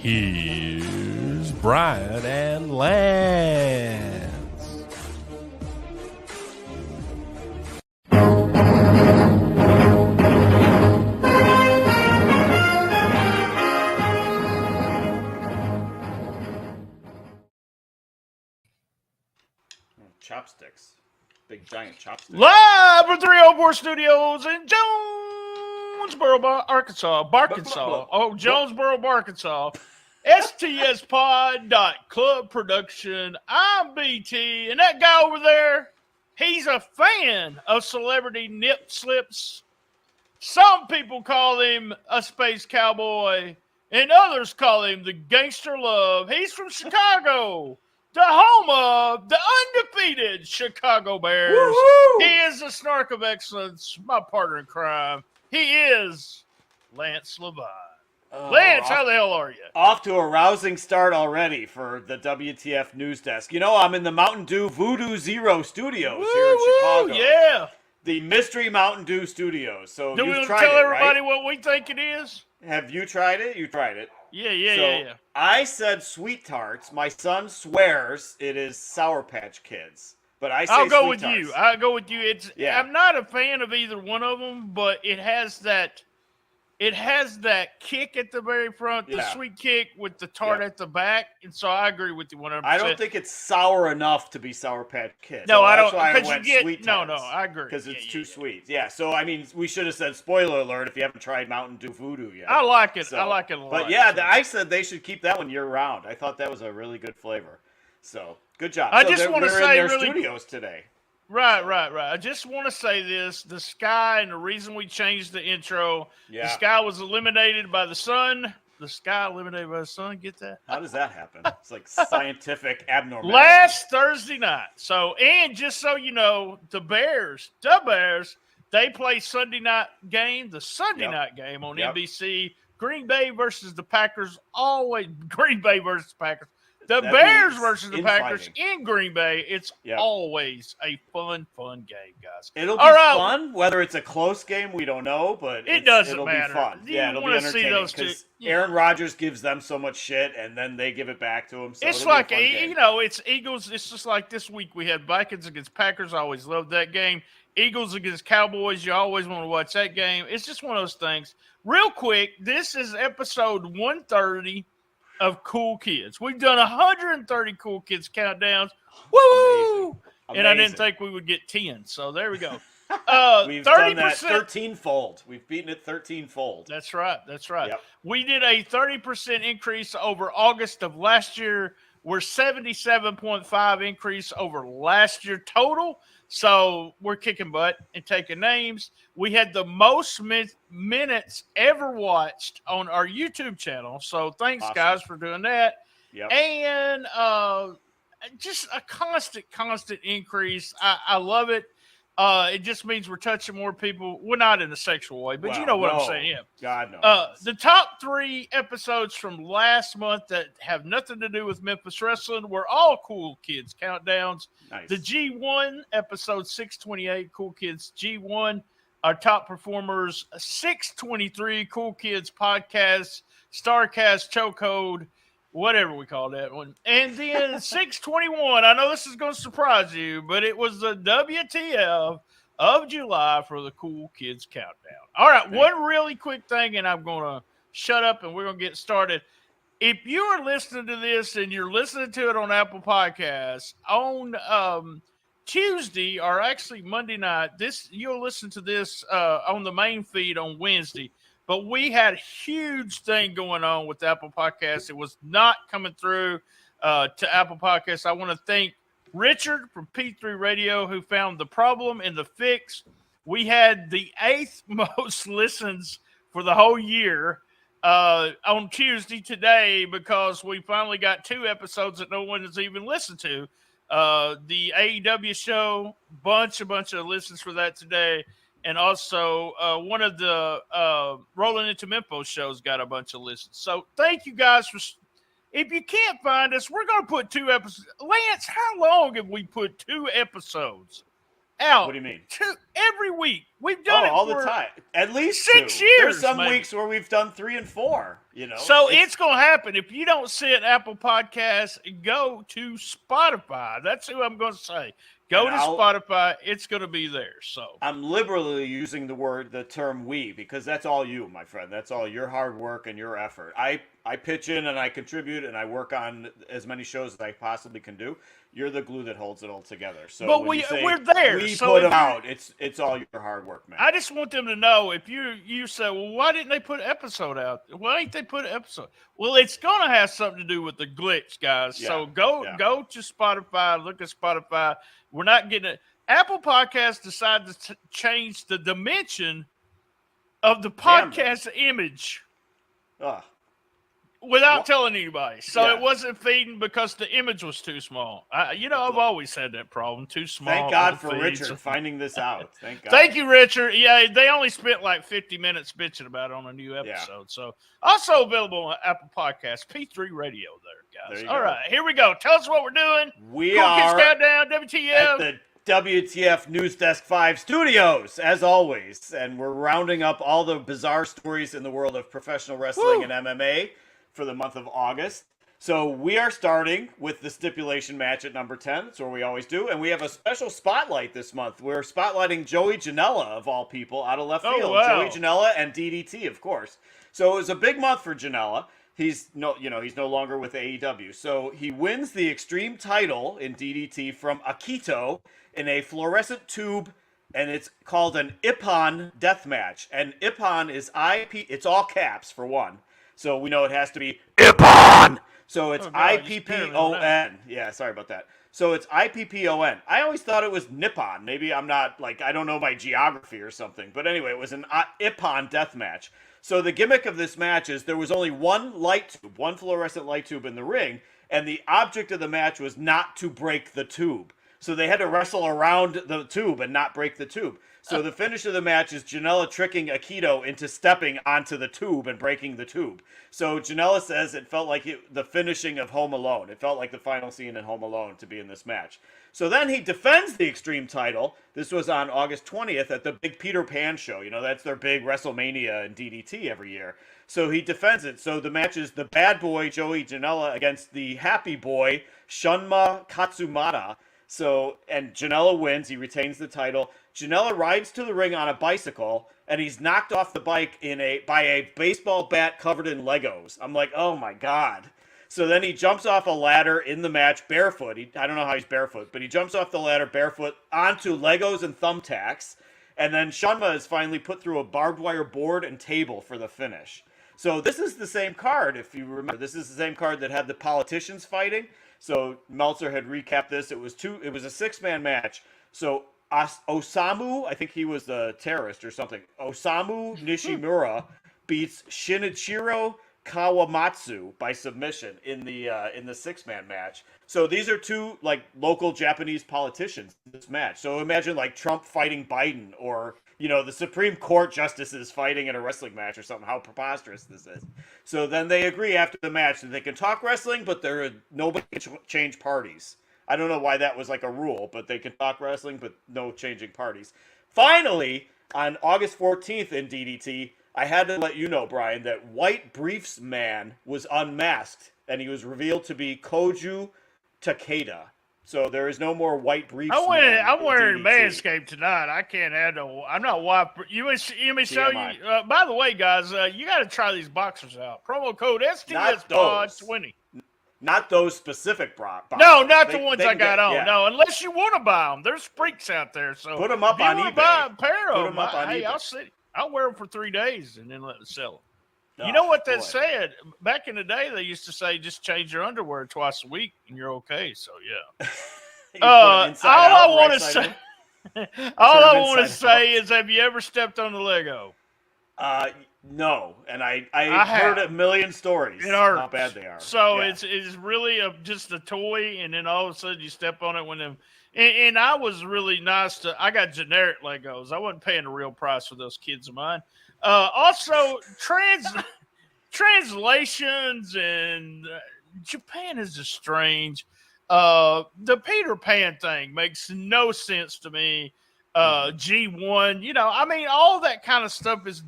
Here's Brian and Lance. Chopsticks. Big giant chopsticks. Live from 304 Studios in Jonesboro, Arkansas. Jonesboro, Arkansas. STSpod.club production. I'm BT, and that guy over there, he's a fan of celebrity nip slips. Some people call him a space cowboy, and others call him the gangster love. He's from Chicago, the home of the undefeated Chicago Bears. Woo-hoo! He is the snark of excellence, my partner in crime. He is Lance Levine. Lance, how the hell are you? Off to a rousing start already for the WTF news desk. You know, I'm in the Mountain Dew Voodoo Zero Studios here in Chicago. Yeah. The Mystery Mountain Dew Studios. So Do we you've tried tell it, everybody right? what we think it is? Have you tried it? You tried it. Yeah. I said Sweet Tarts. My son swears it is Sour Patch Kids. But I say I'll go Sweet with Tarts. you. I'll go with you. Yeah. I'm not a fan of either one of them, but it has that kick at the very front, the sweet kick with the tart at the back, and so I agree with you 100%. I don't think it's sour enough to be Sour Patch Kids. No, I don't. That's why I Because went you get Sweet Tarts. no, I agree Because it's too sweet. Yeah. So I mean, we should have said spoiler alert if you haven't tried Mountain Dew Voodoo yet. I like it. So, I like it a lot. But yeah, I said they should keep that one year round. I thought that was a really good flavor. So good job. I just want to say in their really studios today. Right. I just want to say this. The sky, and the reason we changed the intro, the sky was eliminated by the sun. The sky eliminated by the sun. Get that? How does that happen? It's like scientific abnormality. Last Thursday night. So, and just so you know, the Bears, they play Sunday night game, the Sunday night game on NBC. Green Bay versus the Packers. Always Green Bay versus the Packers. The Bears versus the Packers in Green Bay. It's always a fun game, guys. It'll be fun. Whether it's a close game, we don't know, but it'll matter. Be fun. It'll be entertaining because Aaron Rodgers gives them so much shit, and then they give it back to him. So it's like it's Eagles. It's just like this week we had Vikings against Packers. I always loved that game. Eagles against Cowboys. You always want to watch that game. It's just one of those things. Real quick, this is episode 130. Of Cool Kids. We've done 130 Cool Kids countdowns. Woo! And I didn't think we would get 10. So there we go. We've done that 13-fold. We've beaten it 13-fold. That's right. Yep. We did a 30% increase over August of last year. We're 77.5 increase over last year total. So we're kicking butt and taking names. We had the most minutes ever watched on our YouTube channel. So thanks, guys, for doing that. Yep. And just a constant increase. I love it. It just means we're touching more people. We're not in a sexual way, but you know what I'm saying. Yeah. God knows. The top 3 episodes from last month that have nothing to do with Memphis wrestling were all Cool Kids countdowns. Nice. The G1 episode 628, Cool Kids G1. Our top performers 623, Cool Kids podcast, Starcast, Chokehold, whatever we call that one. And then 621, I know this is going to surprise you, but it was the WTF of July for the Cool Kids Countdown. All right, one really quick thing, and I'm going to shut up and we're going to get started. If you are listening to this and you're listening to it on Apple Podcasts, on Tuesday, or actually Monday night, you'll listen to this on the main feed on Wednesday. But we had a huge thing going on with Apple Podcasts. It was not coming through to Apple Podcasts. I want to thank Richard from P3 Radio who found the problem and the fix. We had the 8th most listens for the whole year on Tuesday today because we finally got 2 episodes that no one has even listened to. The AEW show, bunch of listens for that today. And also, one of the Rolling Into Memphis shows got a bunch of listens. So thank you guys for. If you can't find us, we're going to put 2 episodes. Lance, how long have we put 2 episodes out. What do you mean? Every week. We've done it all for the time. At least 6 2. years. There's some maybe. weeks where we've done 3 and 4. So it's going to happen. If you don't see it, Apple Podcasts, go to Spotify. That's who I'm going to say. Go to Spotify. It's going to be there. So I'm liberally using the term we, because that's all you, my friend. That's all your hard work and your effort. I pitch in and I contribute and I work on as many shows as I possibly can do. You're the glue that holds it all together. So but we're there. We so put them out. It's all your hard work, man. I just want them to know, if you say, well, why didn't they put an episode out? Why ain't they put an episode? Well, it's going to have something to do with the glitch, guys. Yeah, so go to Spotify, look at Spotify. We're not getting it. Apple Podcasts decided to change the dimension of the podcast image without telling anybody. So it wasn't feeding because the image was too small. I've always had that problem. Too small. Thank God for Richard finding this out. Thank God. Thank you, Richard. Yeah, they only spent like 50 minutes bitching about it on a new episode. Yeah. So also available on Apple Podcasts, P3 Radio there, guys. All right, here we go. Tell us what we're doing. We are Countdown, WTF. At the WTF News Desk 5 studios, as always. And we're rounding up all the bizarre stories in the world of professional wrestling and MMA for the month of August. So we are starting with the stipulation match at number 10. That's where we always do. And we have a special spotlight this month. We're spotlighting Joey Janela, of all people, out of left field. Wow. Joey Janela and DDT, of course. So it was a big month for Janela. He's no longer with AEW. So he wins the Extreme title in DDT from Akito in a fluorescent tube, and it's called an Ippon death match. And Ippon is it's all caps for one. So we know it has to be Ippon. So it's IPPON. Yeah, sorry about that. So it's IPPON. I always thought it was Nippon. Maybe I'm not, I don't know my geography or something. But anyway, it was an Ippon death match. So the gimmick of this match is there was only one fluorescent light tube in the ring, and the object of the match was not to break the tube. So they had to wrestle around the tube and not break the tube. So the finish of the match is Janela tricking Akito into stepping onto the tube and breaking the tube. So Janela says it felt like the finishing of Home Alone. It felt like the final scene in Home Alone to be in this match. So then he defends the Extreme title. This was on August 20th at the Big Peter Pan show. That's their big WrestleMania in DDT every year. So he defends it. So the match is the bad boy, Joey Janela, against the happy boy, Shunma Katsumata. And Janela wins. He retains the title. Janela rides to the ring on a bicycle, and he's knocked off the bike by a baseball bat covered in Legos. I'm like, oh my God. So then he jumps off a ladder in the match barefoot. I don't know how he's barefoot, but he jumps off the ladder barefoot onto Legos and thumbtacks. And then Shunma is finally put through a barbed wire board and table for the finish. So this is the same card, if you remember. This is the same card that had the politicians fighting. So Meltzer had recapped this. It was a 6-man match. So Osamu, I think he was the terrorist or something. Osamu Nishimura beats Shinichiro Kawamatsu by submission in the 6-man match. So these are two local Japanese politicians in this match. So imagine Trump fighting Biden, or the Supreme Court justices fighting in a wrestling match or something. How preposterous this is. So then they agree after the match that they can talk wrestling, but nobody can change parties. I don't know why that was a rule, but they can talk wrestling, but no changing parties. Finally, on August 14th in DDT, I had to let you know, Brian, that White Briefs Man was unmasked, and he was revealed to be Koju Takeda. So there is no more White Briefs Man. I'm wearing Manscaped tonight. I can't add I'm not white. You may show you. By the way, guys, you got to try these boxers out. Promo code STSDOD20. Not those specific boxers. No, not the ones I got on. Yeah. No, unless you want to buy them. There's freaks out there. So put them up on eBay. Buy a pair of them. Hey, I'll wear them for 3 days and then let them sell them. You know what that said? Back in the day, they used to say just change your underwear twice a week and you're okay. So, yeah. All I want to say is, have you ever stepped on the Lego? No, and I heard a million stories. It hurts. How bad they are. So it's really just a toy, and then all of a sudden you step on it when them. And I was really nice I got generic Legos. I wasn't paying the real price for those kids of mine. Also, translations and Japan is just strange. The Peter Pan thing makes no sense to me. G1. You know, I mean, all that kind of stuff is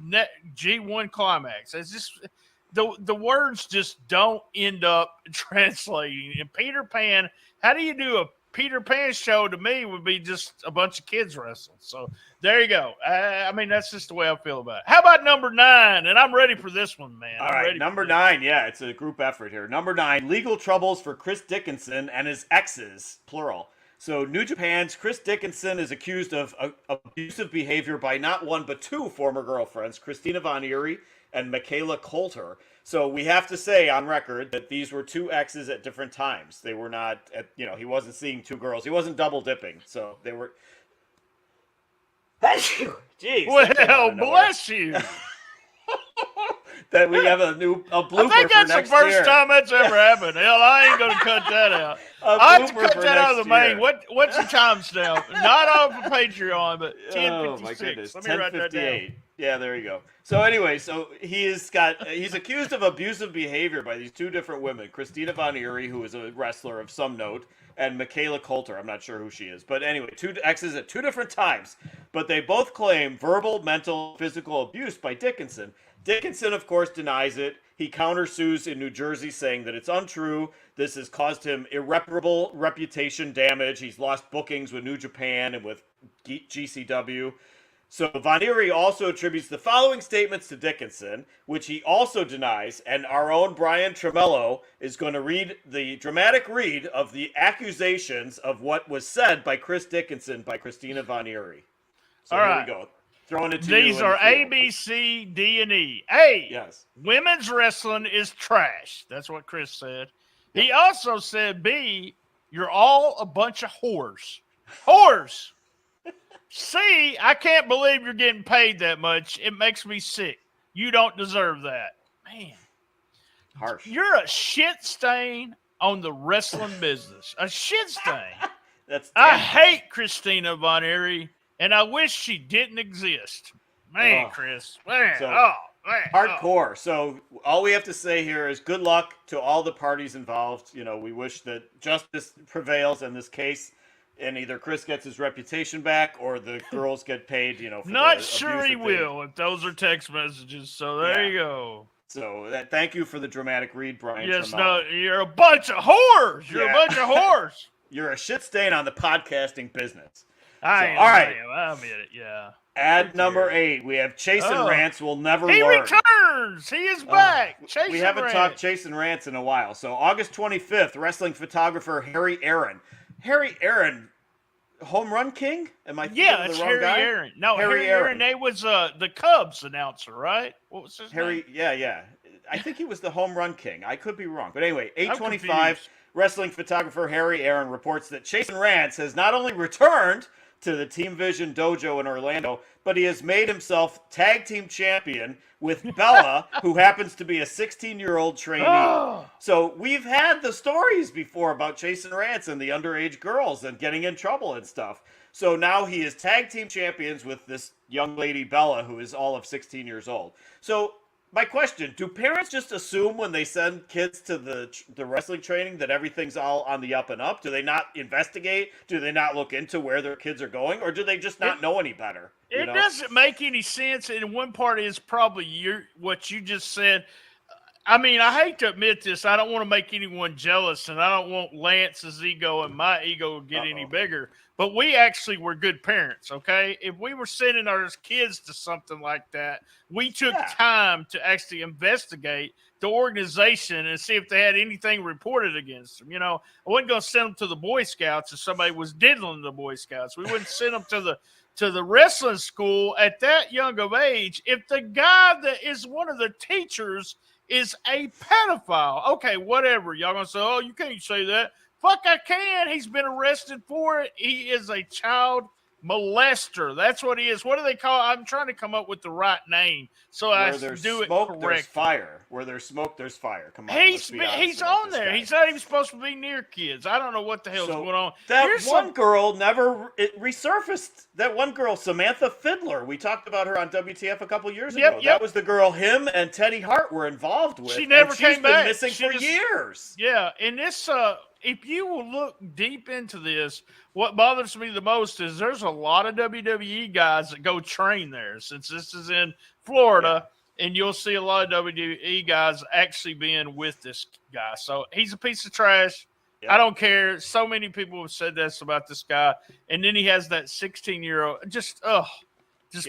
G1 climax. It's just the words just don't end up translating. And Peter Pan, how do you do a Peter Pan show? To me, would be just a bunch of kids wrestling. So there you go. I mean, that's just the way I feel about it. How about number 9? And I'm ready for this one, man. All right, number 9. Yeah, it's a group effort here. Number 9, legal troubles for Chris Dickinson and his exes, plural. So New Japan's Chris Dickinson is accused of abusive behavior by not one but 2 former girlfriends, Christina Von Eerie and Michaela Coulter. So we have to say on record that these were 2 exes at different times. They were not, he wasn't seeing 2 girls. He wasn't double dipping. So they were. Jeez. Well, bless you. That we have a blooper I think that's the first time that's ever happened. Hell, I ain't gonna cut that out. I have to cut that out of the main. What's your timestamp? Not off of Patreon, but 10:56. Oh my goodness, Let me write that down. Yeah, there you go. So anyway, he's accused of abusive behavior by these 2 different women, Christina Von Eerie, who is a wrestler of some note, and Michaela Coulter. I'm not sure who she is, but anyway, 2 exes at 2 different times. But they both claim verbal, mental, physical abuse by Dickinson. Dickinson, of course, denies it. He countersues in New Jersey, saying that it's untrue. This has caused him irreparable reputation damage. He's lost bookings with New Japan and with GCW. So Von Eerie also attributes the following statements to Dickinson, which he also denies, and our own Brian Tremello is going to read the dramatic read of the accusations of what was said by Chris Dickinson by Christina Von Eerie. So here we go. Throwing it to These are A, B, C, D, and E. A, yes. Women's wrestling is trash. That's what Chris said. Yep. He also said, B, you're all a bunch of whores. Whores! C, I can't believe you're getting paid that much. It makes me sick. You don't deserve that. Man. Harsh. You're a shit stain on the wrestling business. A shit stain. I hate Christina Von Eerie. And I wish she didn't exist. Man, Chris. Man. Hardcore. So all we have to say here is good luck to all the parties involved. We wish that justice prevails in this case, and either Chris gets his reputation back or the girls get paid, for Not sure he will if those are text messages. So there you go. So thank you for the dramatic read, Brian. Yes, no, you're a bunch of whores. You're a bunch of whores. You're a shit stain on the podcasting business. All right. I admit it, yeah. At number 8, we have Chase and Rance will never learn. He returns. He is back. We haven't talked Chase and Rance in a while. So August 25th, wrestling photographer Harry Aaron. Harry Aaron, Home Run King? Am I thinking of the wrong guy? Aaron. No, Harry Aaron. They was the Cubs announcer, right? What was his name? Yeah. I think he was the Home Run King. I could be wrong. But anyway, 8:25, wrestling photographer Harry Aaron reports that Chase and Rance has not only returned to the Team Vision dojo in Orlando, but he has made himself tag team champion with Bella, who happens to be a 16-year-old trainee. So we've had the stories before about Chase and Rance and the underage girls and getting in trouble and stuff. So now he is tag team champions with this young lady, Bella, who is all of 16 years old. So my question, do parents just assume when they send kids to the wrestling training that everything's all on the up and up? Do they not investigate? Do they not look into where their kids are going? Or do they just not know any better? It doesn't make any sense. And one part is probably what you just said. I mean, I hate to admit this. I don't want to make anyone jealous, and I don't want Lance's ego and my ego to get any bigger. But we actually were good parents, okay? If we were sending our kids to something like that, we took time to actually investigate the organization and see if they had anything reported against them. I wasn't going to send them to the Boy Scouts if somebody was diddling the Boy Scouts. We wouldn't send them to the wrestling school at that young of age if the guy that is one of the teachers is a pedophile. Okay, whatever. Y'all going to say, oh, you can't say that. Fuck, I can. He's been arrested for it. He is a child molester. That's what he is. What do they call it? I'm trying to come up with the right name so I do it correctly. There's fire. Where there's smoke, there's fire. Come on. He's on there. He's not even supposed to be near kids. I don't know what the hell's going on. That one girl never resurfaced. That one girl, Samantha Fiddler. We talked about her on WTF a couple years ago. That was the girl him and Teddy Hart were involved with. She never came back. She's been missing for years. Yeah, and this if you will look deep into this, what bothers me the most is there's a lot of WWE guys that go train there. Since this is in Florida, and you'll see a lot of WWE guys actually being with this guy. So he's a piece of trash. Yep. I don't care. So many people have said this about this guy, and then he has that 16-year-old. Just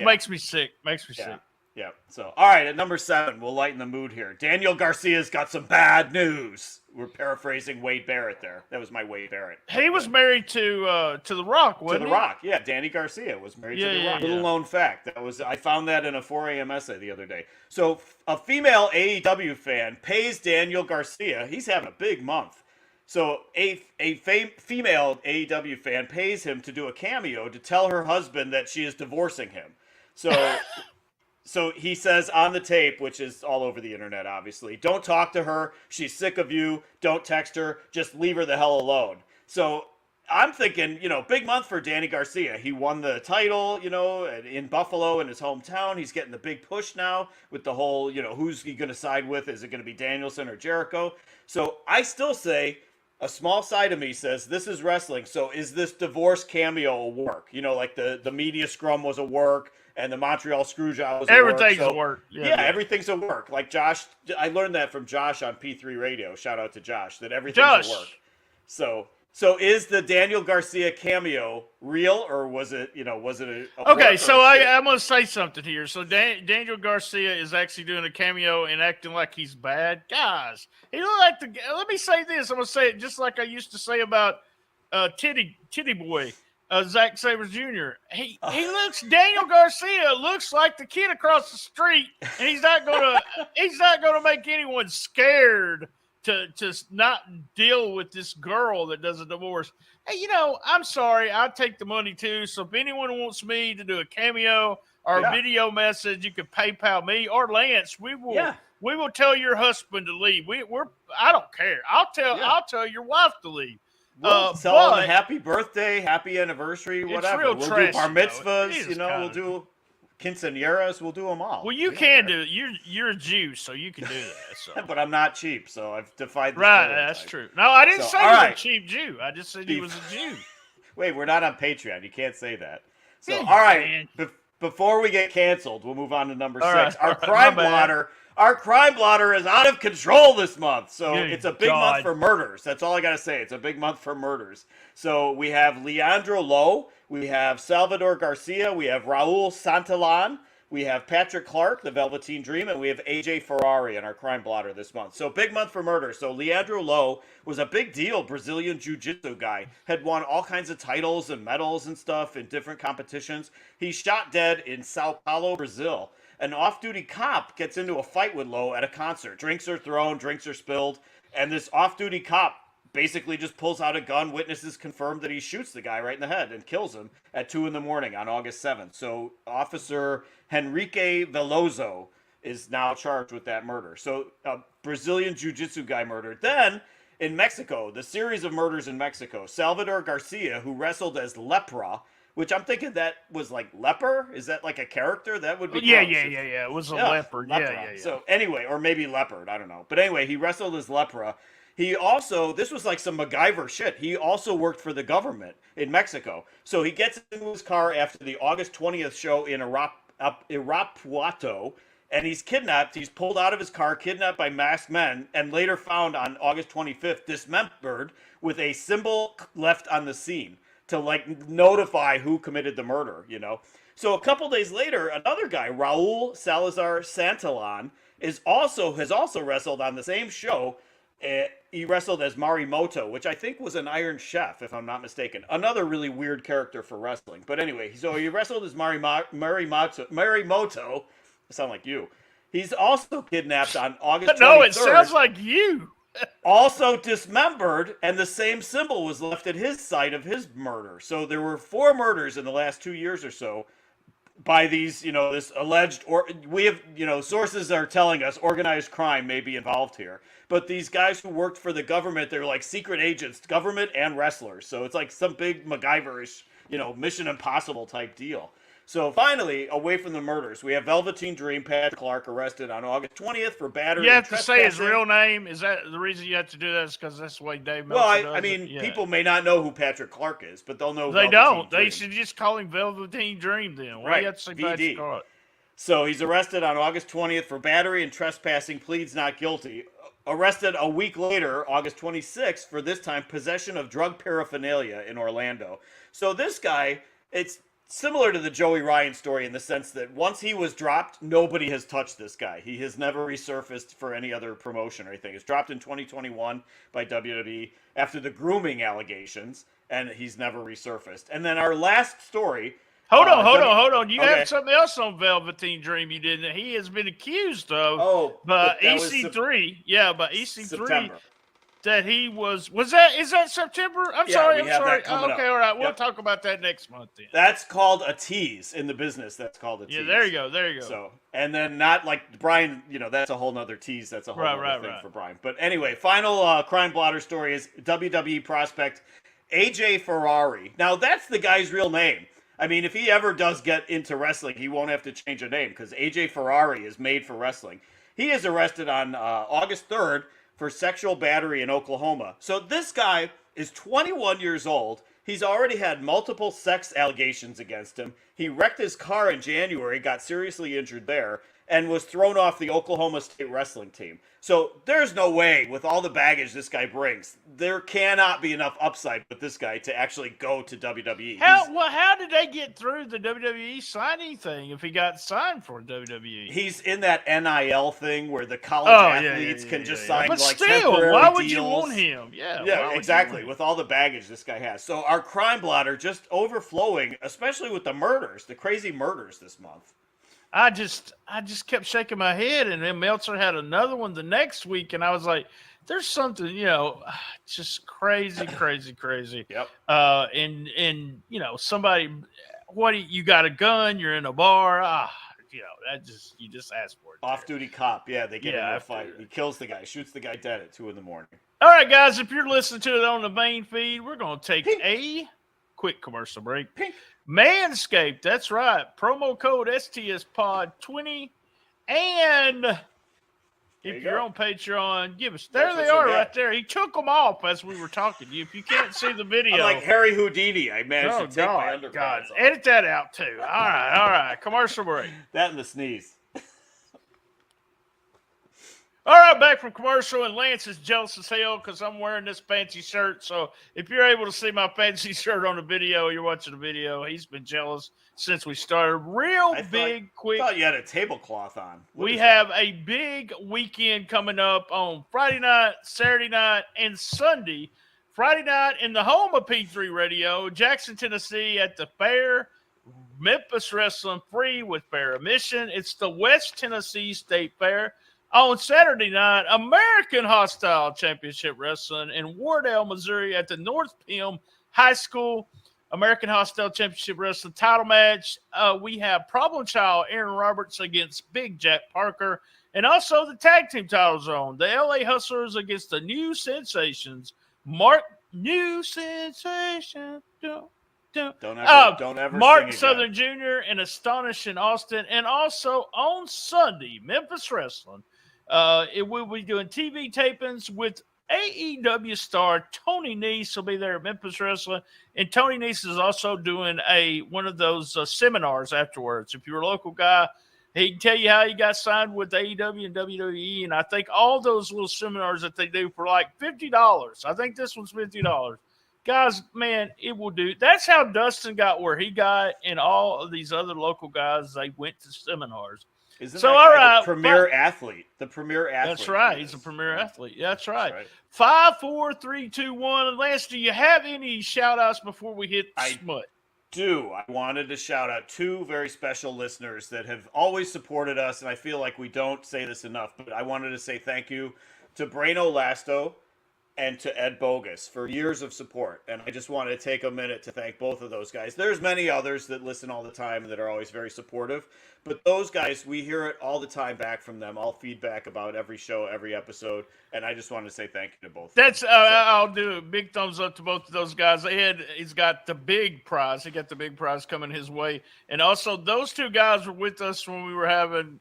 makes me sick. Makes me sick. Yeah. So, all right, at number 7, we'll lighten the mood here. Daniel Garcia's got some bad news. We're paraphrasing Wade Barrett there. That was my Wade Barrett. He was married to The Rock, wasn't he? To The Rock, yeah. Danny Garcia was married to The Rock. Little known fact. I found that in a 4 a.m. essay the other day. So, a female AEW fan pays Daniel Garcia. He's having a big month. So, a female AEW fan pays him to do a cameo to tell her husband that she is divorcing him. So... So he says on the tape, which is all over the internet, obviously, don't talk to her. She's sick of you. Don't text her. Just leave her the hell alone. So I'm thinking, big month for Danny Garcia. He won the title, in Buffalo in his hometown. He's getting the big push now with the whole, who's he going to side with? Is it going to be Danielson or Jericho? So I still say a small side of me says this is wrestling. So is this divorce cameo a work? Like the media scrum was a work. And the Montreal Screwjob was everything's a work. a work. Yeah, everything's a work. Like Josh, I learned that from Josh on P3 Radio. Shout out to Josh, that everything's a work. So is the Daniel Garcia cameo real, or was it a okay? So I'm going to say something here. So Daniel Garcia is actually doing a cameo and acting like he's bad, guys. He looked like the. Let me say this. I'm going to say it just like I used to say about Titty Boy. Zack Sabres Jr. Daniel Garcia looks like the kid across the street, and he's not gonna make anyone scared to not deal with this girl that does a divorce. Hey, I'm sorry, I take the money too. So if anyone wants me to do a cameo or a video message, you can PayPal me or Lance. We will tell your husband to leave. I don't care. I'll tell your wife to leave. We'll tell him a happy birthday, happy anniversary, whatever. We'll do bar mitzvahs, we'll do quinceañeras, we'll do them all. Well, you can do it. You're a Jew, so you can do that. So. But I'm not cheap, so I've defied the right, that's true. No, I didn't say you were a cheap Jew. I just said he was a Jew. Wait, we're not on Patreon. You can't say that. So, all right, before we get canceled, we'll move on to number 6. Our crime blotter. Our crime blotter is out of control this month. So it's a big month for murders. That's all I got to say. It's a big month for murders. So we have Leandro Lo. We have Salvador Garcia. We have Raul Santillan. We have Patrick Clark, the Velveteen Dream. And we have AJ Ferrari in our crime blotter this month. So big month for murder. So Leandro Lo was a big deal Brazilian Jiu-Jitsu guy. Had won all kinds of titles and medals and stuff in different competitions. He's shot dead in Sao Paulo, Brazil. An off-duty cop gets into a fight with Lowe at a concert. Drinks are thrown, drinks are spilled, and this off-duty cop basically just pulls out a gun. Witnesses confirm that he shoots the guy right in the head and kills him at 2 a.m. on August 7th. So Officer Henrique Veloso is now charged with that murder. So a Brazilian Jiu-Jitsu guy murdered. Then, in Mexico, the series of murders in Mexico, Salvador Garcia, who wrestled as Lepra, which I'm thinking that was like leper. Is that like a character? That would be yeah. It was a leopard. Yeah. So anyway, or maybe leopard. I don't know. But anyway, he wrestled as Lepra. He also, this was like some MacGyver shit. He also worked for the government in Mexico. So he gets into his car after the August 20th show in Irapuato, and he's kidnapped. He's pulled out of his car, kidnapped by masked men, and later found on August 25th dismembered with a symbol left on the scene to notify who committed the murder, So a couple days later, another guy, Raul Salazar Santillan, has also wrestled on the same show. He wrestled as Marimoto, which I think was an Iron Chef, if I'm not mistaken. Another really weird character for wrestling. But anyway, so he wrestled as Marimoto. I sound like you. He's also kidnapped on August 23rd. No, it sounds like you. Also dismembered, and the same symbol was left at his site of his murder. So there were 4 murders in the last 2 years or so by these, this alleged, or we have, sources are telling us organized crime may be involved here. But these guys who worked for the government, they're like secret agents, government and wrestlers. So it's like some big MacGyver-ish, Mission Impossible type deal. So finally, away from the murders, we have Velveteen Dream, Patrick Clark, arrested on August 20th for battery. You and have to say his trespassing. real name. Is that the reason you have to do that? Is because that's the way Dave Meltzer Well, does I mean, it? Yeah. people may not know who Patrick Clark is, but they'll know. They Velveteen don't. Dream. They should just call him Velveteen Dream then. Why Right, you have to say VD. Patrick Clark? So he's arrested on August 20th for battery and trespassing, pleads not guilty. Arrested a week later, August 26th, for this time possession of drug paraphernalia in Orlando. So this guy, it's similar to the Joey Ryan story in the sense that once he was dropped, nobody has touched this guy. He has never resurfaced for any other promotion or anything. He was dropped in 2021 by WWE after the grooming allegations, and he's never resurfaced. And then our last story. Hold on. You Okay. have something else on Velveteen Dream you didn't. He has been accused of by but that was EC3. By EC3 September. that he was that September? I'm Yeah, sorry. we have that coming up. Okay, all right. We'll Yep. talk about that next month then. That's called a tease in the business. That's called a tease. Yeah, there you go. So, and then not like Brian, that's a whole nother tease. That's a whole other thing for Brian. But anyway, final crime blotter story is WWE prospect AJ Ferrari. Now, that's the guy's real name. I mean, if he ever does get into wrestling, he won't have to change a name because AJ Ferrari is made for wrestling. He is arrested on August 3rd for sexual battery in Oklahoma. So this guy is 21 years old. He's already had multiple sex allegations against him. He wrecked his car in January, got seriously injured there, and was thrown off the Oklahoma State wrestling team. So there's no way, with all the baggage this guy brings, there cannot be enough upside with this guy to actually go to WWE. How did they get through the WWE signing thing if he got signed for WWE? He's in that NIL thing where the college athletes can just sign but like still, temporary why would deals. you want him? Yeah, exactly. With all the baggage this guy has. So our crime blotter just overflowing, especially with the murders, the crazy murders this month. I just kept shaking my head, and then Meltzer had another one the next week, and I was like, "There's something, just crazy." Yep. And somebody, you got a gun? You're in a bar? You just asked for it. Off-duty cop. Yeah, they get in a after- fight. He kills the guy, shoots the guy dead at 2 a.m. All right, guys, if you're listening to it on the main feed, we're going to take a quick commercial break. Manscaped, that's right. Promo code STSPOD20. And if you're on Patreon, give us. There they are right there. He took them off as we were talking to you. If you can't see the video. I'm like Harry Houdini. I managed to take my underpants off. Edit that out, too. All right. Commercial break. That and the sneeze. All right, back from commercial, and Lance is jealous as hell because I'm wearing this fancy shirt. So if you're able to see my fancy shirt on the video, you're watching the video. He's been jealous since we started. Quick. I thought you had a tablecloth on. We have a big weekend coming up on Friday night, Saturday night, and Sunday. Friday night in the home of P3 Radio, Jackson, Tennessee, at the fair. Memphis Wrestling free with fair admission. It's the West Tennessee State Fair. On Saturday night, American Hostile Championship Wrestling in Wardell, Missouri at the North Pim High School. American Hostile Championship Wrestling title match. We have Problem Child Aaron Roberts against Big Jack Parker. And also the tag team title zone. The LA Hustlers against the New Sensations. Mark Southern Jr. and Astonishing Austin. And also on Sunday, Memphis Wrestling. It will be doing TV tapings with AEW star Tony Nese will be there at Memphis Wrestling, and Tony Nese is also doing one of those seminars afterwards. If you're a local guy, he can tell you how he got signed with AEW and WWE, and I think all those little seminars that they do for like $50. I think this one's $50. Guys, man, it will do. That's how Dustin got where he got, and all of these other local guys, they went to seminars. Isn't so, that all guy right, the premier athlete? The premier athlete. That's right. He's a premier athlete. That's right. 5, 4, 3, 2, 1. Lance, do you have any shout-outs before we hit the smut? I wanted to shout out 2 very special listeners that have always supported us, and I feel like we don't say this enough, but I wanted to say thank you to Braino Lasto and to Ed Bogus for years of support. And I just want to take a minute to thank both of those guys. There's many others that listen all the time and that are always very supportive. But those guys, we hear it all the time back from them, all feedback about every show, every episode. And I just want to say thank you to both. That's I'll do a big thumbs up to both of those guys. Ed, he's got the big prize. He got the big prize coming his way. And also, those two guys were with us when we were having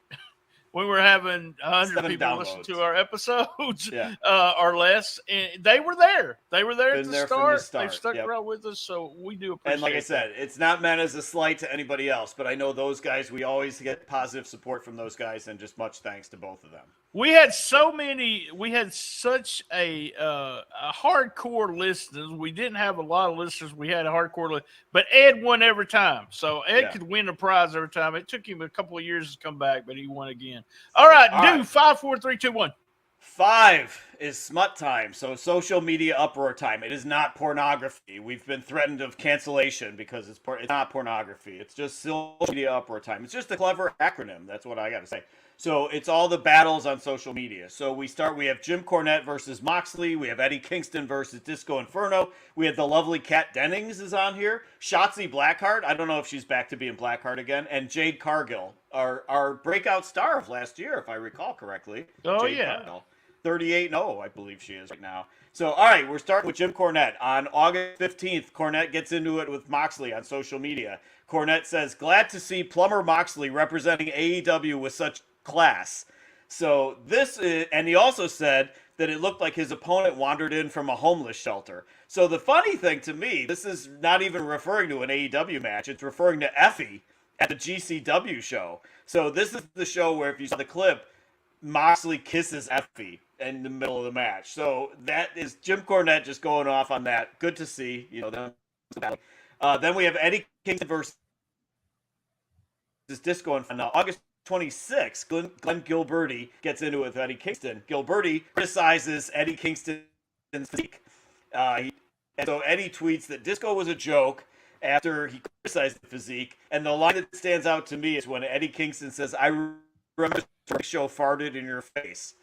100 people downloads. listen to our episodes Yeah. or less. And they were there. They were there, Been at there the from start. the start. They've stuck Yep. around with us, so we do appreciate it. And like I said, it's not meant as a slight to anybody else, but I know those guys, we always get positive support from those guys, and just much thanks to both of them. We had such a hardcore listeners. We didn't have a lot of listeners. We had a hardcore list, but Ed won every time. So Ed could win a prize every time. It took him a couple of years to come back, but he won again. All right, do 5, 4, 3, 2, 1. 5 is smut time, so social media uproar time. It is not pornography. We've been threatened of cancellation because it's not pornography. It's just social media uproar time. It's just a clever acronym. That's what I got to say. So it's all the battles on social media. So we have Jim Cornette versus Moxley. We have Eddie Kingston versus Disco Inferno. We have the lovely Kat Dennings is on here. Shotzi Blackheart. I don't know if she's back to being Blackheart again. And Jade Cargill, our breakout star of last year, if I recall correctly. Oh, Jade yeah. Cargill. 38-0, I believe she is right now. So, all right, we're starting with Jim Cornette. On August 15th, Cornette gets into it with Moxley on social media. Cornette says, glad to see Plumber Moxley representing AEW with such class. So this is, and he also said that it looked like his opponent wandered in from a homeless shelter. So the funny thing to me, this is not even referring to an AEW match. It's referring to Effie at the GCW show. So this is the show where, if you saw the clip, Moxley kisses Effie in the middle of the match. So that is Jim Cornette just going off on that. Good to see. Then we have Eddie Kingston versus Disco on August 26th. Glenn Gilberti gets into it with Eddie Kingston. Gilberti criticizes Eddie Kingston's physique. And so Eddie tweets that Disco was a joke after he criticized the physique. And the line that stands out to me is when Eddie Kingston says, I remember the show farted in your face.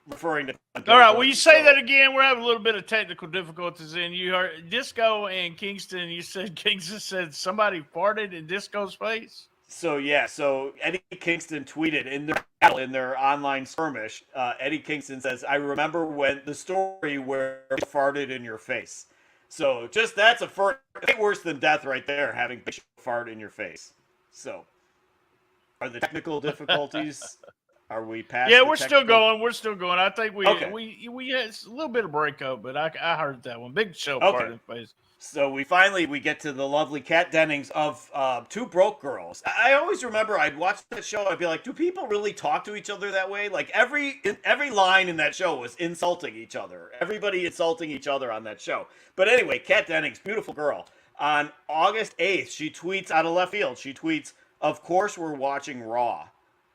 Referring to all right, will you say that again? We're having a little bit of technical difficulties in. You heard Disco and Kingston. You said Kingston said somebody farted in Disco's face. So Eddie Kingston tweeted in their online skirmish. Eddie Kingston says, "I remember when the story where he farted in your face." So just that's worse than death right there, having a fart in your face. So are the technical difficulties? Are we past? Yeah, we're still going. We're still going. I think we had a little bit of breakup, but I heard that one. Big show part in the face. So we get to the lovely Kat Dennings of Two Broke Girls. I always remember I'd watch that show. I'd be like, do people really talk to each other that way? Like every line in that show was insulting each other. Everybody insulting each other on that show. But anyway, Kat Dennings, beautiful girl. On August 8th, she tweets out of left field. She tweets, "Of course we're watching Raw."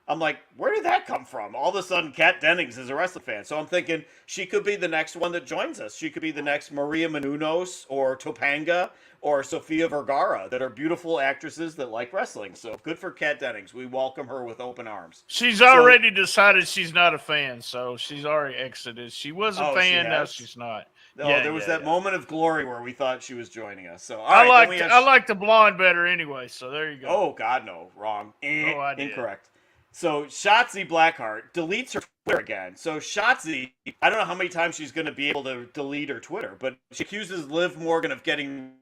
I'm like, where did that come from? All of a sudden, Kat Dennings is a wrestling fan. So I'm thinking she could be the next one that joins us. She could be the next Maria Menounos or Topanga or Sofia Vergara that are beautiful actresses that like wrestling. So good for Kat Dennings. We welcome her with open arms. She's already decided she's not a fan, so she's already exited. She was a fan, now she's not. There was that moment of glory where we thought she was joining us. So I like the blonde better anyway, so there you go. Oh, God, no. Wrong. I did. Incorrect. So Shotzi Blackheart deletes her Twitter again. So Shotzi, I don't know how many times she's going to be able to delete her Twitter, but she accuses Liv Morgan of getting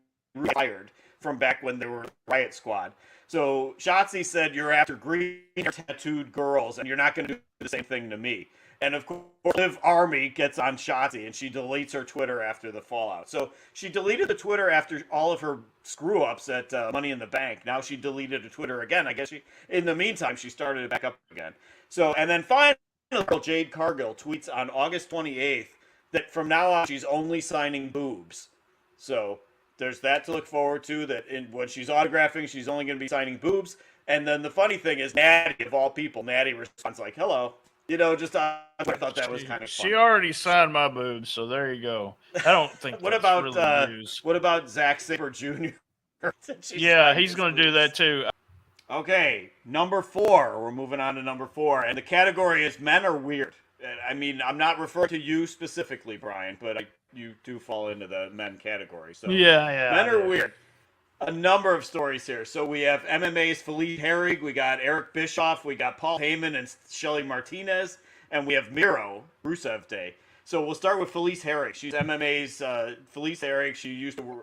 fired from back when they were Riot Squad. So Shotzi said, "You're after green tattooed girls, and you're not going to do the same thing to me." And of course, Liv Army gets on Shotzi, and she deletes her Twitter after the fallout. So she deleted the Twitter after all of her screw-ups at Money in the Bank. Now she deleted the Twitter again. I guess in the meantime, she started it back up again. So, and then finally, Jade Cargill tweets on August 28th that from now on, she's only signing boobs. So there's that to look forward to, that when she's autographing, she's only going to be signing boobs. And then the funny thing is, Natty, of all people, Natty responds like, "Hello." I thought that was kind of fun. She already signed my boobs, so there you go. I don't think what that's about really news. What about Zack Sabre Jr.? Yeah, he's going to do that too. Okay, number 4. We're moving on to number 4, and the category is men are weird. I mean, I'm not referring to you specifically, Brian, but you do fall into the men category. So Yeah. men are weird. A number of stories here. So we have MMA's Felice Herrig, we got Eric Bischoff, we got Paul Heyman and Shelly Martinez, and we have Miro, Rusev Day. So we'll start with Felice Herrig. She's MMA's Felice Herrig. She used to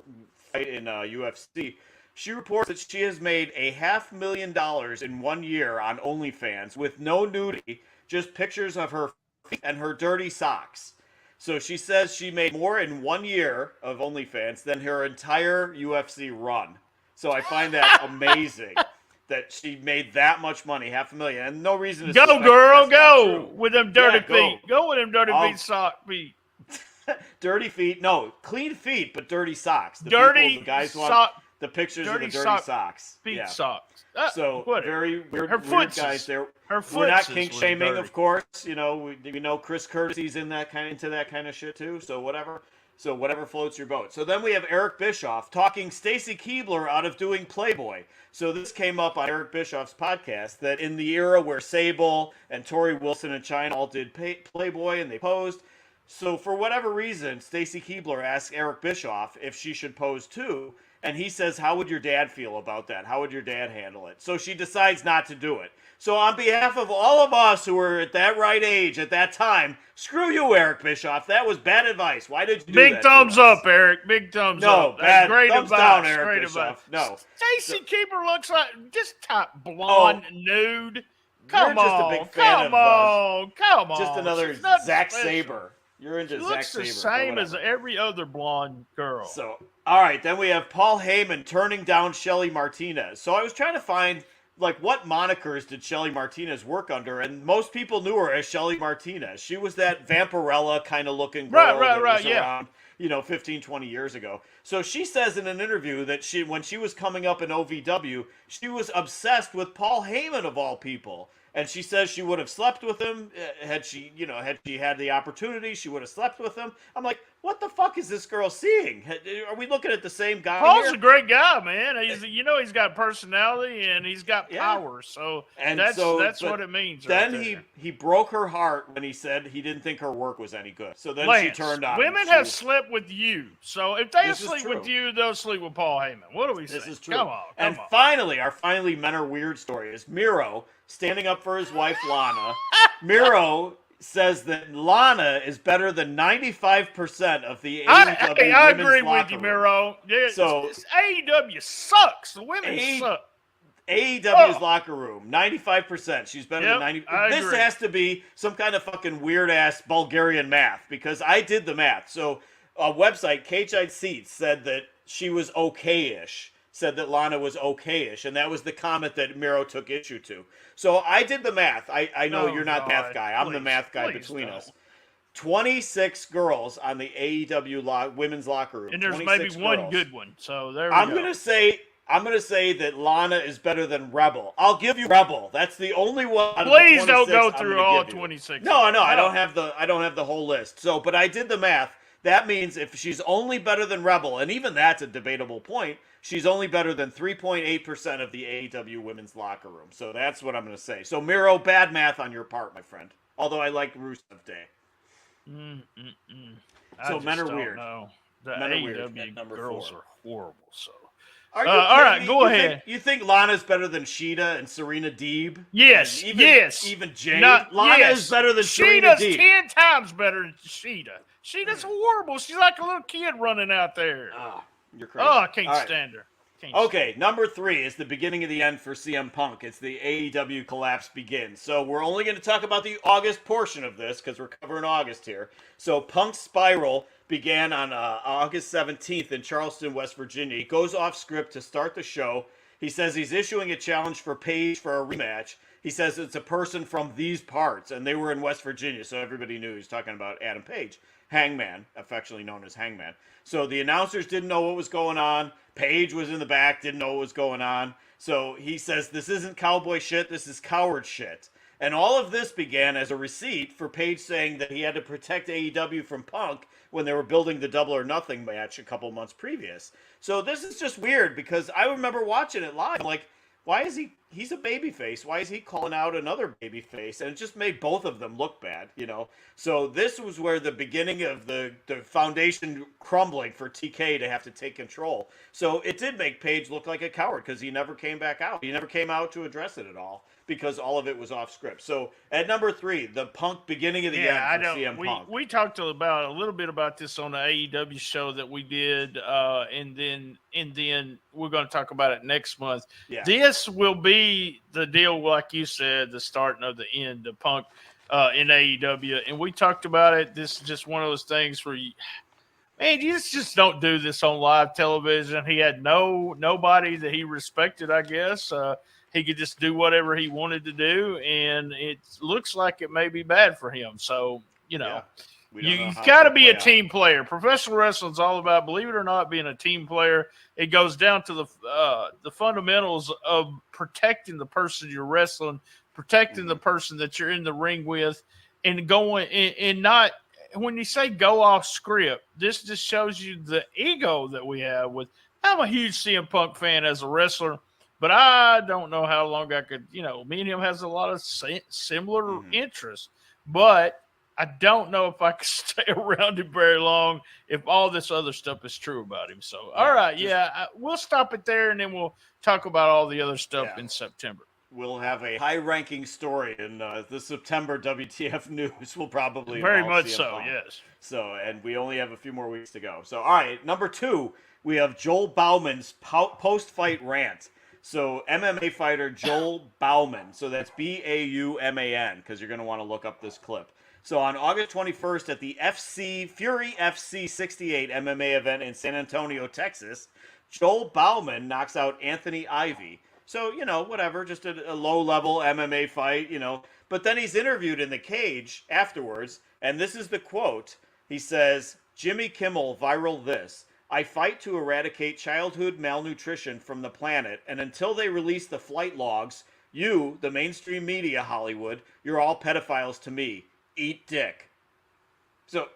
fight in UFC. She reports that she has made $500,000 in 1 year on OnlyFans with no nudity, just pictures of her feet and her dirty socks. So she says she made more in 1 year of OnlyFans than her entire UFC run. So I find that amazing that she made that much money, $500,000, and no reason to Go, suspect girl, that's not go true. with them dirty Yeah, feet. Go with them dirty feet. Dirty feet. No, clean feet, but dirty socks. The guys want the pictures of the dirty socks. Feet socks. So very weird, weird guys there. Her We're not kink shaming, dirty. of course. You know, we know Chris Courtesy's into that kind of shit too. So whatever. So whatever floats your boat. So then we have Eric Bischoff talking Stacy Keibler out of doing Playboy. So this came up on Eric Bischoff's podcast that in the era where Sable and Tori Wilson and China all did Playboy and they posed. So for whatever reason, Stacy Keibler asked Eric Bischoff if she should pose too. And he says, how would your dad feel about that? How would your dad handle it? So she decides not to do it. So on behalf of all of us who were at that right age at that time, screw you, Eric Bischoff. That was bad advice. Why did you do that? Big thumbs up, Eric. Big thumbs up. No, bad. Great Thumbs advice. down, Eric Great Bischoff. advice. No. Stacy Keibler looks like just top blonde nude. Come You're just on. a big fan Come on. Just another She's not Zack special. Sabre. You're into She Zack looks Sabre. the but same as whatever. every other blonde girl. So, all right, then we have Paul Heyman turning down Shelly Martinez. So I was trying to find, like, what monikers did Shelly Martinez work under? And most people knew her as Shelly Martinez. She was that Vampirella kind of looking girl that was around, 15, 20 years ago. So she says in an interview that when she was coming up in OVW, she was obsessed with Paul Heyman of all people. And she says she would have slept with him had she had the opportunity. She would have slept with him. I'm like, what the fuck is this girl seeing? Are we looking at the same guy? Paul's here? a great guy, man. He's got personality and he's got power. So that's what it means. Then he broke her heart when he said he didn't think her work was any good. So then Lance, she turned on. Women have slept with you. So if they This is sleep true. with you, they'll sleep with Paul Heyman. What do we say? This is true. Come on. And finally, our men are weird story is Miro standing up for his wife Lana. Miro says that Lana is better than 95% of the AEW I women's agree locker with you, room. Miro. Yeah, So AEW sucks. The women suck. AEW's locker room, 95%. She's better than 90. I This agree. has to be some kind of fucking weird ass Bulgarian math because I did the math. So a website, Cage Eyed Seats, said that she was okay-ish. Said that Lana was okay-ish, and that was the comment that Miro took issue to. So I did the math. I know you're not the math guy. I'm the math guy between us. 26 girls on the AEW women's locker room. And there's 26 maybe one girls. good one. So there we I'm go. gonna say that Lana is better than Rebel. I'll give you Rebel. That's the only one. Out of Please the don't 26 go I'm through gonna all give you. 26. No, I don't have the whole list. So, but I did the math. That means if she's only better than Rebel, and even that's a debatable point, she's only better than 3.8% of the AEW women's locker room. So that's what I'm going to say. So Miro, bad math on your part, my friend. Although I like Rusev Day. So men are weird. No, the Men are weird at AEW number girls 4. are horrible. So Are you all kidding right, me? go ahead. You think Lana's better than Sheeta and Serena Deeb? yes, And even Jade. Lana is better than Serena Sheeta's Deeb. 10 times better than Sheeta. Sheeta's horrible. She's like a little kid running out there. Oh, you're crazy. Oh, I can't All right. stand her. Okay, number 3 is the beginning of the end for CM Punk. It's the AEW collapse begins. So we're only going to talk about the August portion of this because we're covering August here. So Punk's spiral began on August 17th in Charleston, West Virginia. He goes off script to start the show. He says he's issuing a challenge for Paige for a rematch. He says it's a person from these parts, and they were in West Virginia, so everybody knew he was talking about Adam Page. Hangman, affectionately known as Hangman. So the announcers didn't know what was going on. Paige was in the back, didn't know what was going on. So he says, this isn't cowboy shit, this is coward shit. And all of this began as a receipt for Paige saying that he had to protect AEW from Punk when they were building the Double or Nothing match a couple months previous. So this is just weird because I remember watching it live. I'm like, why is he he's a babyface. Why is he calling out another babyface? And it just made both of them look bad, you know. So this was where the beginning of the foundation crumbling for TK to have to take control. So it did make Page look like a coward because he never came back out. He never came out to address it at all because all of it was off script. So at number 3, the Punk beginning of the end for CM Punk. We talked about a little bit about this on the AEW show that we did, and then we're going to talk about it next month. Yeah. This will be the deal, like you said, the starting of the end of Punk in AEW, and we talked about it. This is just one of those things where you just don't do this on live television. He had nobody that he respected, I guess. He could just do whatever he wanted to do, and it looks like it may be bad for him. So, you know, you've got to be a team player. Professional wrestling is all about, believe it or not, being a team player. It goes down to the fundamentals of protecting the person you're wrestling, protecting the person that you're in the ring with, and going and not – when you say go off script, this just shows you the ego that we have with – I'm a huge CM Punk fan as a wrestler, but I don't know how long I could – me and him has a lot of similar interests. But I don't know if I could stay around him very long if all this other stuff is true about him. So, all right, we'll stop it there, and then we'll talk about all the other stuff in September. We'll have a high-ranking story in the September WTF news. Will probably very much CM so, Punk. yes. So, and we only have a few more weeks to go. So, all right, number 2, we have Joel Bauman's post-fight rant. So, MMA fighter Joel Bauman. So that's Bauman, because you're going to want to look up this clip. So on August 21st at the Fury FC 68 MMA event in San Antonio, Texas, Joel Bauman knocks out Anthony Ivy. So, whatever, just a low-level MMA fight, But then he's interviewed in the cage afterwards, and this is the quote. He says, Jimmy Kimmel viral this. I fight to eradicate childhood malnutrition from the planet, and until they release the flight logs, you, the mainstream media, Hollywood, you're all pedophiles to me. Eat dick. So,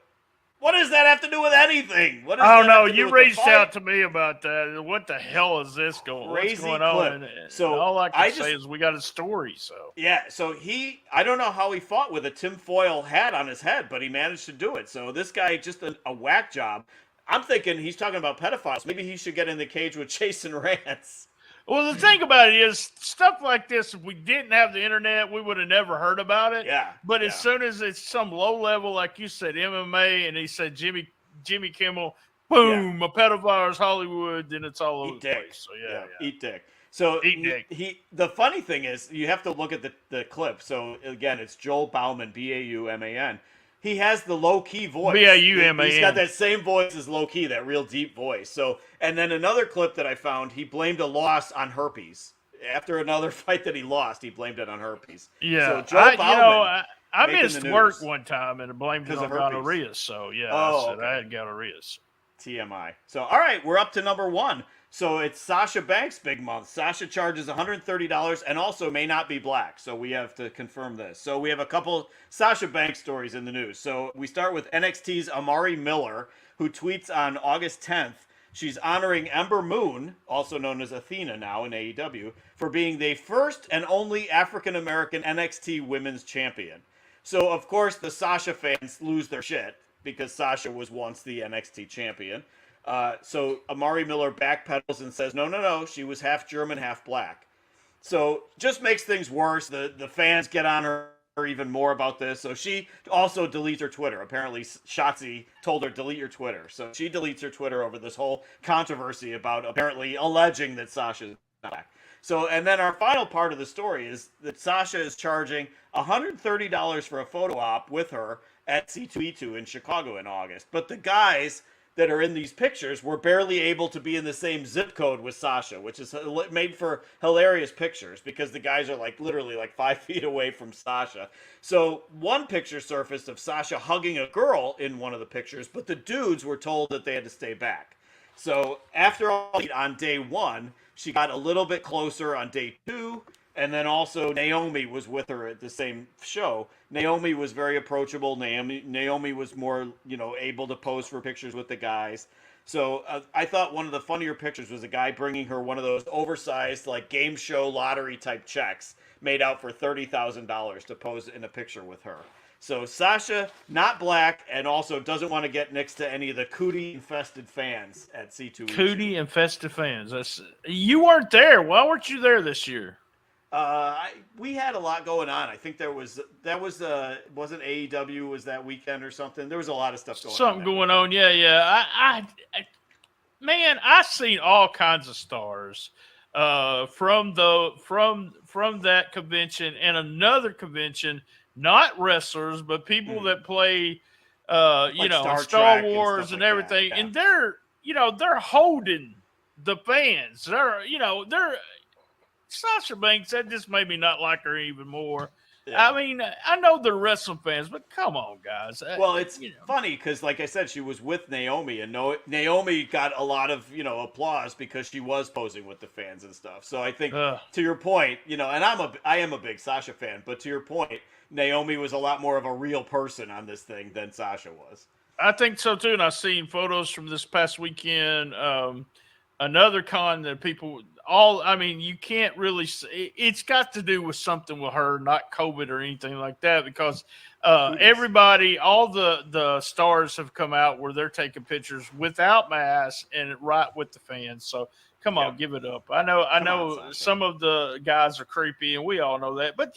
what does that have to do with anything? What oh, no, you reached out to me about that. What the hell is this going on? What's going on? So, all I can say is we got a story, so. Yeah, so I don't know how he fought with a tinfoil hat on his head, but he managed to do it. So this guy, just a whack job. I'm thinking he's talking about pedophiles. Maybe he should get in the cage with Jason Rance. Well, the thing about it is, stuff like this, if we didn't have the internet, we would have never heard about it. Yeah. But as soon as it's some low level, like you said, MMA, and he said Jimmy Kimmel, boom, a pedophile's Hollywood, then it's all over the place. So Eat dick. So eat dick. The funny thing is, you have to look at the clip. So again, it's Joel Bauman, Bauman. He has the low-key voice. Bauman. He's got that same voice as low-key, that real deep voice. So, and then another clip that I found, he blamed a loss on herpes. After another fight that he lost, he blamed it on herpes. Yeah. So Joel Bauman, I missed work one time and blamed it on gonorrhea. So, I had gonorrhea. TMI. So, all right, we're up to number 1. So it's Sasha Banks' big month. Sasha charges $130 and also may not be black. So we have to confirm this. So we have a couple Sasha Banks stories in the news. So we start with NXT's Amari Miller, who tweets on August 10th. She's honoring Ember Moon, also known as Athena now in AEW, for being the first and only African-American NXT Women's Champion. So, of course, the Sasha fans lose their shit because Sasha was once the NXT Champion. So Amari Miller backpedals and says, no, she was half German, half black. So just makes things worse. The fans get on her even more about this. So she also deletes her Twitter. Apparently Shotzi told her, delete your Twitter. So she deletes her Twitter over this whole controversy about apparently alleging that Sasha's not black. So, and then our final part of the story is that Sasha is charging $130 for a photo op with her at C2E2 in Chicago in August. But the guys that are in these pictures were barely able to be in the same zip code with Sasha, which is made for hilarious pictures because the guys are literally 5 feet away from Sasha. So one picture surfaced of Sasha hugging a girl in one of the pictures, but the dudes were told that they had to stay back. So after all, on day 1, she got a little bit closer on day 2, and then also Naomi was with her at the same show. Naomi was very approachable. Naomi was more, able to pose for pictures with the guys. So I thought one of the funnier pictures was a guy bringing her one of those oversized, like, game show lottery type checks made out for $30,000 to pose in a picture with her. So Sasha, not black, and also doesn't want to get next to any of the cootie infested fans at C2E2. Cootie infested fans. You weren't there. Why weren't you there this year? We had a lot going on. I think wasn't AEW was that weekend or something. There was a lot of stuff going on. Something going on. Yeah. Man, I've seen all kinds of stars from that convention and another convention. Not wrestlers, but people that play, Star Wars and everything. And they're holding the fans. They're Sasha Banks. That just made me not like her even more. Yeah. I mean, I know they're wrestling fans, but come on, guys. Well, it's funny because, like I said, she was with Naomi, and Naomi got a lot of applause because she was posing with the fans and stuff. So I think, to your point, and I am a big Sasha fan, but to your point, Naomi was a lot more of a real person on this thing than Sasha was. I think so too, and I've seen photos from this past weekend. Another con that you can't really see. It's got to do with something with her, not COVID or anything like that, because everybody, all the stars have come out where they're taking pictures without masks and right with the fans. So come on, give it up. I know some of the guys are creepy, and we all know that. But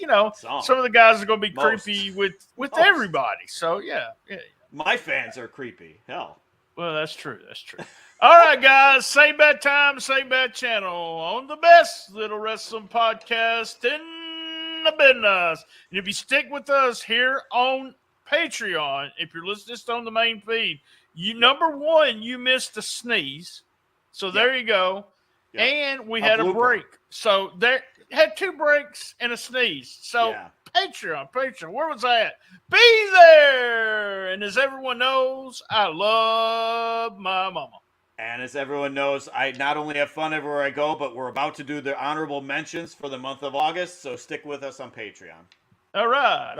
some of the guys are going to be creepy with everybody. So yeah. My fans are creepy. Hell. Well, that's true. All right, guys. Same bad time, same bad channel on the best little wrestling podcast in the business. And if you stick with us here on Patreon, if you're listening just on the main feed, number one, you missed a sneeze. So there you go. Yep. And we had a break. So there had 2 breaks and a sneeze. So Patreon, where was I at? Be there. And as everyone knows, I love my mama. And as everyone knows, I not only have fun everywhere I go, but we're about to do the honorable mentions for the month of August. So stick with us on Patreon. All right.